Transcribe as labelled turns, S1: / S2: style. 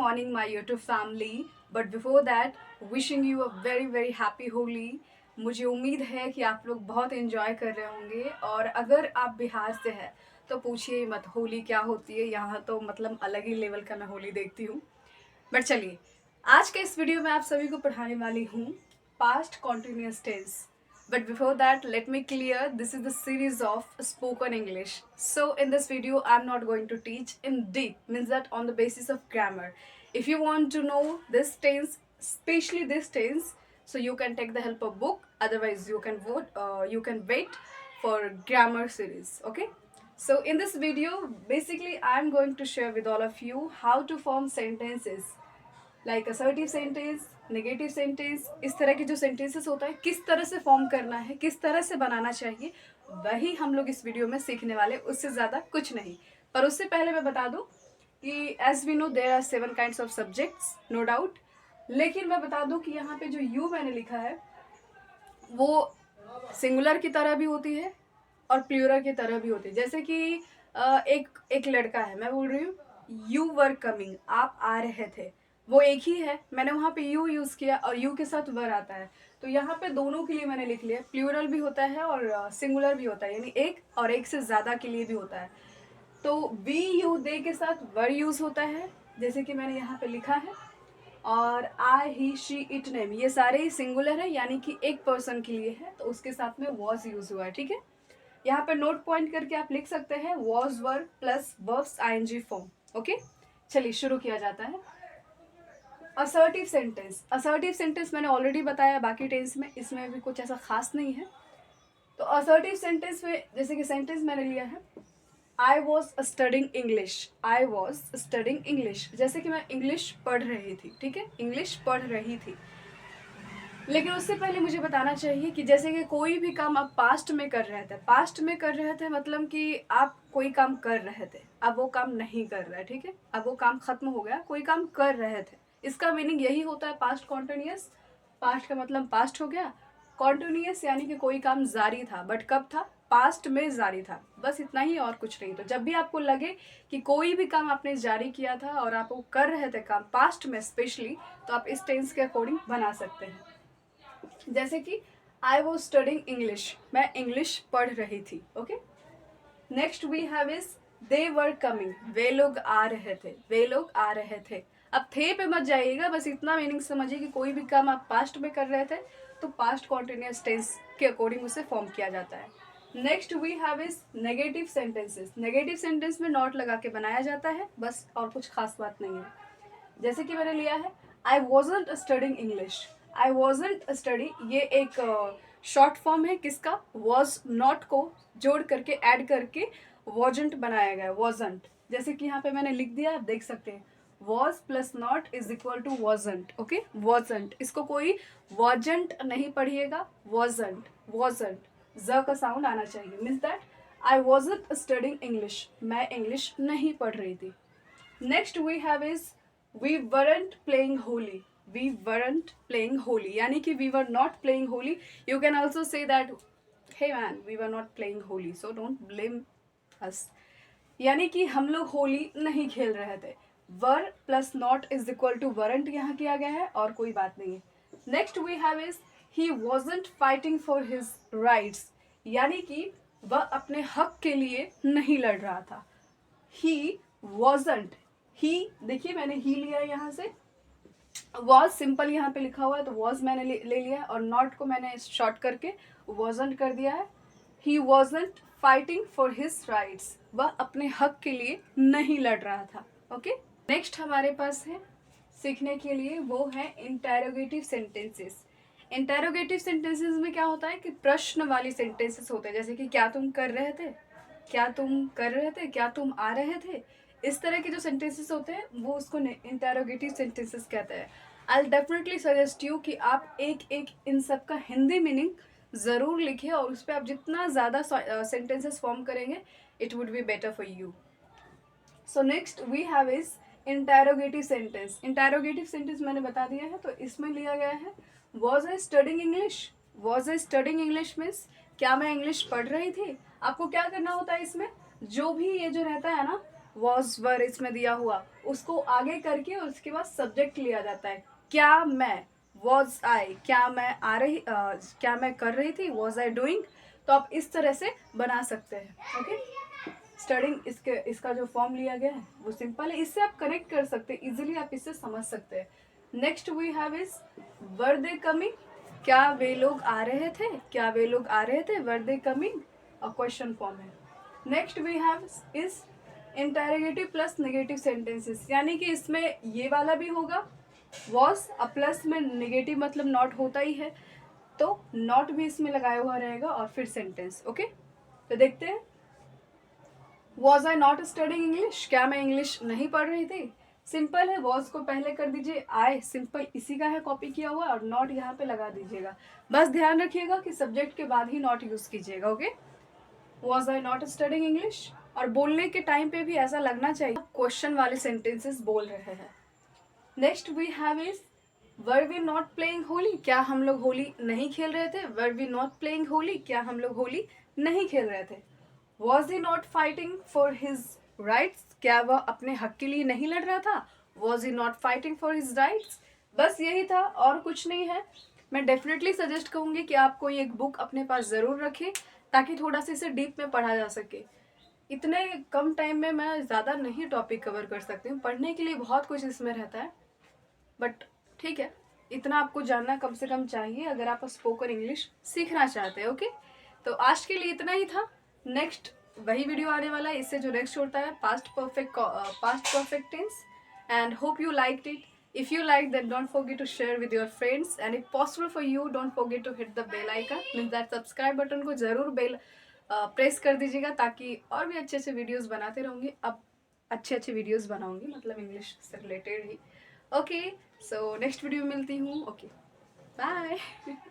S1: morning, my YouTube family. But before that, wishing you a very very happy Holi. मुझे उम्मीद है कि आप लोग बहुत एंजॉय कर रहे होंगे और अगर आप बिहार से हैं तो पूछिए मत होली क्या होती है। यहाँ तो मतलब अलग ही लेवल का मैं होली देखती हूँ। बट चलिए, आज के इस वीडियो में आप सभी को पढ़ाने वाली हूँ past continuous tense. But before that, let me clear this is the series of spoken English. So in this video, I'm not going to teach in deep, means that on the basis of grammar. If you want to know this tense, especially this tense, so you can take the help of book. Otherwise, you can wait for grammar series. Okay. So in this video, basically, I'm going to share with all of you how to form sentences like assertive sentence, negative sentence, इस तरह के जो sentences होता है किस तरह से form करना है, किस तरह से बनाना चाहिए, वही हम लोग इस वीडियो में सीखने वाले, उससे ज़्यादा कुछ नहीं। पर उससे पहले मैं बता दूं कि as we know there are 7 kinds of subjects, no doubt. लेकिन मैं बता दूं कि यहाँ पे जो यू मैंने लिखा है वो सिंगुलर की तरह भी होती है और प्लूरल की तरह भी होती है। जैसे कि एक लड़का है, मैं बोल रही हूँ यू वर कमिंग, आप आ रहे थे, वो एक ही है, मैंने वहाँ पे यू यूज़ किया और यू के साथ वर आता है, तो यहाँ पे दोनों के लिए मैंने लिख लिया। प्लूरल भी होता है और सिंगुलर भी होता है, यानी एक और एक से ज़्यादा के लिए भी होता है। तो वी यू दे के साथ वर यूज़ होता है, जैसे कि मैंने यहाँ पे लिखा है। और आई ही शी इट नेम, ये सारे ही सिंगुलर है, यानी कि एक पर्सन के लिए है, तो उसके साथ में वॉज यूज़ हुआ है। ठीक है, यहाँ पे नोट पॉइंट करके आप लिख सकते हैं was were plus verbs ING form. Okay, चलिए शुरू किया जाता है। असर्टिव सेंटेंस, असर्टिव सेंटेंस मैंने ऑलरेडी बताया बाकी टेंस में, इसमें भी कुछ ऐसा खास नहीं है। तो असर्टिव सेंटेंस में जैसे कि सेंटेंस मैंने लिया है आई was studying English, I was studying English, जैसे कि मैं इंग्लिश पढ़ रही थी। ठीक है, इंग्लिश पढ़ रही थी। लेकिन उससे पहले मुझे बताना चाहिए कि जैसे कि कोई भी काम आप पास्ट में कर रहे थे, पास्ट में कर रहे थे मतलब कि आप कोई काम कर रहे थे, अब वो काम नहीं कर रहे। ठीक है, अब वो काम खत्म हो गया, कोई काम कर रहे थे, इसका मीनिंग यही होता है पास्ट कॉन्टिन्यूअस। पास्ट का मतलब पास्ट हो गया, कॉन्टिन्यूअस यानी कि कोई काम जारी था, बट कब था, पास्ट में जारी था, बस इतना ही और कुछ नहीं। तो जब भी आपको लगे कि कोई भी काम आपने जारी किया था और आप वो कर रहे थे काम पास्ट में स्पेशली, तो आप इस टेंस के अकॉर्डिंग बना सकते हैं। जैसे कि आई वॉज स्टडिंग इंग्लिश, मैं इंग्लिश पढ़ रही थी। Okay, next we have is they were coming, वे लोग आ रहे थे, वे लोग आ रहे थे। अब थे पे मत जाइएगा, बस इतना मीनिंग समझिए कि कोई भी काम आप पास्ट में कर रहे थे तो पास्ट कॉन्टिन्यूअस टेंस के अकॉर्डिंग उसे फॉर्म किया जाता है। Next we have is negative sentences, negative sentence में नॉट लगा के बनाया जाता है बस, और कुछ खास बात नहीं है। जैसे कि मैंने लिया है आई वॉजंट स्टडिंग इंग्लिश, आई वॉजंट स्टडी, ये एक शॉर्ट फॉर्म है किसका, वॉज नॉट को जोड़ करके ऐड करके वॉजंट बनाया गया, वॉजंट। जैसे कि यहाँ पे मैंने लिख दिया, आप देख सकते हैं was plus not is equal to wasn't. Okay, wasn't, इसको कोई वॉजंट नहीं पढ़िएगा, वॉजंट, वॉजंट, ज का साउंड आना चाहिए। Means that I wasn't studying English, मैं इंग्लिश नहीं पढ़ रही थी। Next we have is we weren't playing holy, we weren't playing holy, यानी कि we were not playing holy. You can also say that hey man, we were not playing holy, so don't blame us, यानी कि हम लोग होली नहीं खेल रहे थे। Were plus not is equal to weren't यहाँ किया गया है और कोई बात नहीं है। Next we have is he wasn't fighting for his rights, यानी कि वह अपने हक के लिए नहीं लड़ रहा था। ही वॉजंट, ही, देखिए मैंने ही लिया यहाँ से, वॉज सिंपल यहाँ पे लिखा हुआ है तो वॉज मैंने ले लिया और नॉट को मैंने शॉर्ट करके वॉजंट कर दिया है। He wasn't fighting for his rights, वह अपने हक के लिए नहीं लड़ रहा था। ओके, नेक्स्ट हमारे पास है सीखने के लिए, वो है इंटेरोगेटिव सेंटेंसेस। इंटेरोगेटिव सेंटेंसेस में क्या होता है कि प्रश्न वाली सेंटेंसेस होते हैं, जैसे कि क्या तुम कर रहे थे, क्या तुम कर रहे थे, क्या तुम आ रहे थे, इस तरह के जो सेंटेंसेस होते हैं वो उसको इंटेरोगेटिव सेंटेंसेस कहते हैं। आई डेफिनेटली सजेस्ट यू कि आप एक एक इन सब का हिंदी मीनिंग ज़रूर लिखिए और उस पर आप जितना ज़्यादा सेंटेंसेस फॉर्म करेंगे it would be better for you. So next we have is interrogative sentence. Interrogative sentence मैंने बता दिया है, तो इसमें लिया गया है was I studying English, was I studying English means क्या मैं इंग्लिश पढ़ रही थी। आपको क्या करना होता है इसमें, जो भी ये जो रहता है ना वॉज वर इसमें दिया हुआ, उसको आगे करके उसके बाद सब्जेक्ट लिया जाता है। क्या मैं, वॉज आई, क्या मैं क्या मैं कर रही थी, वॉज आई डूइंग। तो आप इस तरह से बना सकते हैं। ओके, स्टडिंग इसका जो फॉर्म लिया गया है वो सिंपल है, इससे आप कनेक्ट कर सकते हैं इजिली, आप इससे समझ सकते हैं। Next we have is were they coming, क्या वे लोग आ रहे थे, क्या वे लोग आ रहे थे, were they coming, question form है। Next we have is interrogative plus negative sentences, यानी कि इसमें ये वाला भी होगा, वॉज प्लस में नेगेटिव मतलब नॉट होता ही है, तो नॉट भी इसमें लगाया हुआ रहेगा और फिर सेंटेंस। ओके, तो देखते हैं। Was I not studying English, क्या मैं इंग्लिश नहीं पढ़ रही थी। सिंपल है, वॉज को पहले कर दीजिए, आई सिंपल इसी का है कॉपी किया हुआ, और नॉट यहाँ पे लगा दीजिएगा। बस ध्यान रखिएगा कि सब्जेक्ट के बाद ही नॉट यूज कीजिएगा। Okay, was I not studying English, और बोलने के टाइम पे भी ऐसा लगना चाहिए क्वेश्चन वाले सेंटेंसेस बोल रहे हैं। Next we have is were we not playing Holi, क्या हम लोग होली नहीं खेल रहे थे, were we not playing Holi, क्या हम लोग होली नहीं खेल रहे थे। Was he not fighting for his rights, क्या वह अपने हक के लिए नहीं लड़ रहा था, was he not fighting for his rights. बस यही था और कुछ नहीं है। मैं डेफिनेटली सजेस्ट करूंगी कि आप कोई एक बुक अपने पास ज़रूर रखें, ताकि थोड़ा सा इसे डीप में पढ़ा जा सके। इतने कम टाइम में मैं ज़्यादा नहीं टॉपिक कवर कर सकती हूँ, पढ़ने के लिए बहुत कुछ इसमें रहता है, बट ठीक है, इतना आपको जानना कम से कम चाहिए अगर आप स्पोकन इंग्लिश सीखना चाहते हैं। ओके, तो आज के लिए इतना ही था। नेक्स्ट वही वीडियो आने वाला है, इससे जो नेक्स्ट होता है past perfect tense, and hope you liked it. If you like, then don't forget to share with your friends, and if possible for you, don't forget to hit the bell icon, means that subscribe button को जरूर bell press कर दीजिएगा, ताकि और भी अच्छे अच्छे videos बनाते रहूँगी। अब अच्छे अच्छे वीडियोस बनाऊंगी, मतलब इंग्लिश से रिलेटेड ही। ओके, सो नेक्स्ट वीडियो में मिलती हूँ। Okay, bye.